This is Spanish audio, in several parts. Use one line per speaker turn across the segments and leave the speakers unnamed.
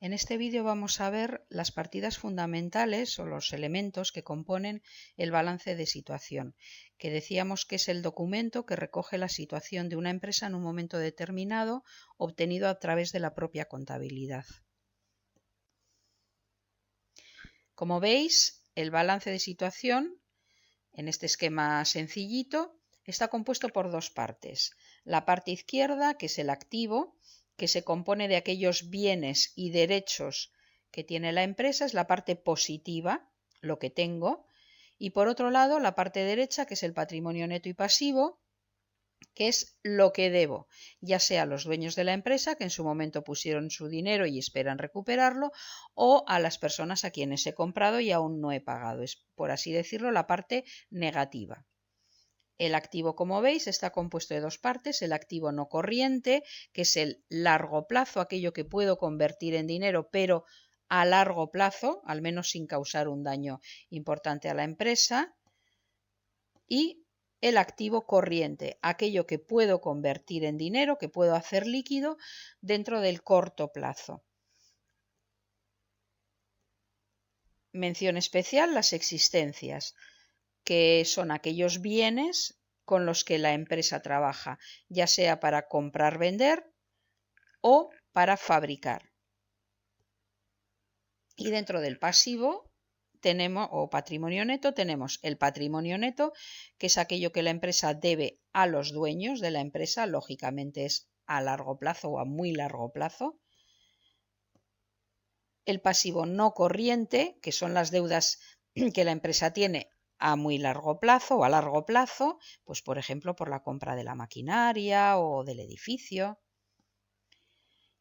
En este vídeo vamos a ver las partidas fundamentales o los elementos que componen el balance de situación, que decíamos que es el documento que recoge la situación de una empresa en un momento determinado, obtenido a través de la propia contabilidad. Como veis, el balance de situación, en este esquema sencillito, está compuesto por dos partes. La parte izquierda, que es el activo, que se compone de aquellos bienes y derechos que tiene la empresa, es la parte positiva, lo que tengo, y por otro lado la parte derecha, que es el patrimonio neto y pasivo, que es lo que debo, ya sea a los dueños de la empresa, que en su momento pusieron su dinero y esperan recuperarlo, o a las personas a quienes he comprado y aún no he pagado. Es, por así decirlo, la parte negativa. El activo, como veis, está compuesto de dos partes. El activo no corriente, que es el largo plazo, aquello que puedo convertir en dinero, pero a largo plazo, al menos sin causar un daño importante a la empresa. Y el activo corriente, aquello que puedo convertir en dinero, que puedo hacer líquido dentro del corto plazo. Mención especial, las existencias, que son aquellos bienes con los que la empresa trabaja, ya sea para comprar, vender o para fabricar. Y dentro del pasivo tenemos, o patrimonio neto, tenemos el patrimonio neto, que es aquello que la empresa debe a los dueños de la empresa, lógicamente es a largo plazo o a muy largo plazo. El pasivo no corriente, que son las deudas que la empresa tiene a muy largo plazo o a largo plazo, pues por ejemplo por la compra de la maquinaria o del edificio.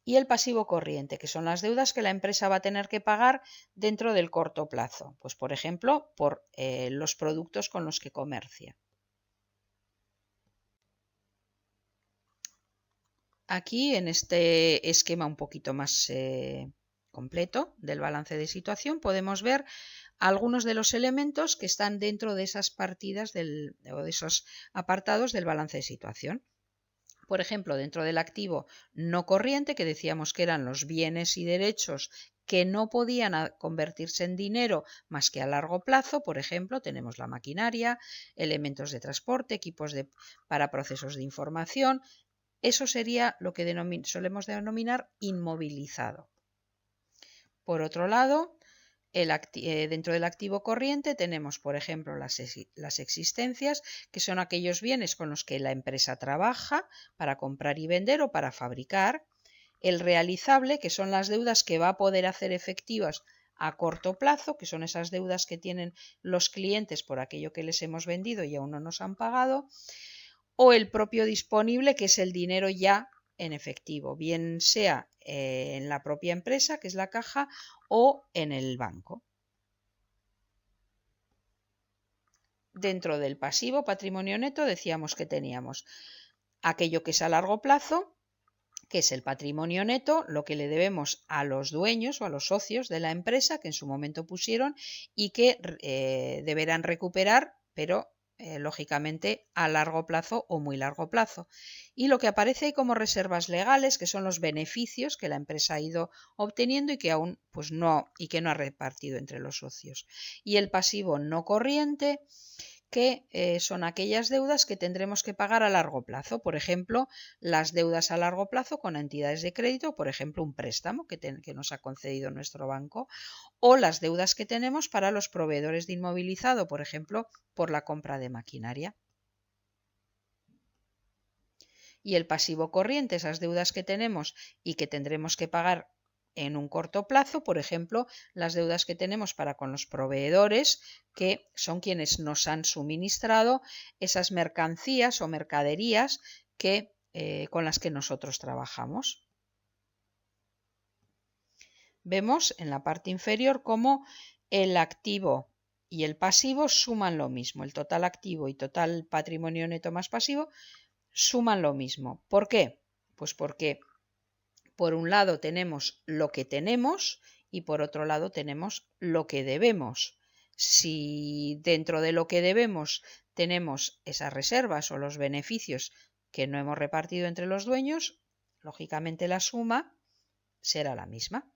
Y el pasivo corriente, que son las deudas que la empresa va a tener que pagar dentro del corto plazo, pues por ejemplo por los productos con los que comercia. Aquí en este esquema un poquito más completo del balance de situación podemos ver algunos de los elementos que están dentro de esas partidas o de esos apartados del balance de situación. Por ejemplo, dentro del activo no corriente, que decíamos que eran los bienes y derechos que no podían convertirse en dinero más que a largo plazo, por ejemplo, tenemos la maquinaria, elementos de transporte, equipos para procesos de información. Eso sería lo que solemos denominar inmovilizado. Por otro lado, dentro del activo corriente tenemos, por ejemplo, las existencias, que son aquellos bienes con los que la empresa trabaja para comprar y vender o para fabricar. El realizable, que son las deudas que va a poder hacer efectivas a corto plazo, que son esas deudas que tienen los clientes por aquello que les hemos vendido y aún no nos han pagado. O el propio disponible, que es el dinero ya en efectivo, bien sea en la propia empresa, que es la caja, o en el banco. Dentro del pasivo patrimonio neto decíamos que teníamos aquello que es a largo plazo, que es el patrimonio neto, lo que le debemos a los dueños o a los socios de la empresa que en su momento pusieron y que deberán recuperar, pero lógicamente a largo plazo o muy largo plazo. Y lo que aparece ahí como reservas legales, que son los beneficios que la empresa ha ido obteniendo y que aún pues no ha repartido entre los socios. Y el pasivo no corriente, que son aquellas deudas que tendremos que pagar a largo plazo. Por ejemplo, las deudas a largo plazo con entidades de crédito, por ejemplo, un préstamo que nos ha concedido nuestro banco, o las deudas que tenemos para los proveedores de inmovilizado, por ejemplo, por la compra de maquinaria. Y el pasivo corriente, esas deudas que tenemos y que tendremos que pagar en un corto plazo, por ejemplo, las deudas que tenemos para con los proveedores, que son quienes nos han suministrado esas mercancías o mercaderías con las que nosotros trabajamos. Vemos en la parte inferior cómo el activo y el pasivo suman lo mismo. El total activo y total patrimonio neto más pasivo suman lo mismo. ¿Por qué? Pues porque por un lado tenemos lo que tenemos y por otro lado tenemos lo que debemos. Si dentro de lo que debemos tenemos esas reservas o los beneficios que no hemos repartido entre los dueños, lógicamente la suma será la misma.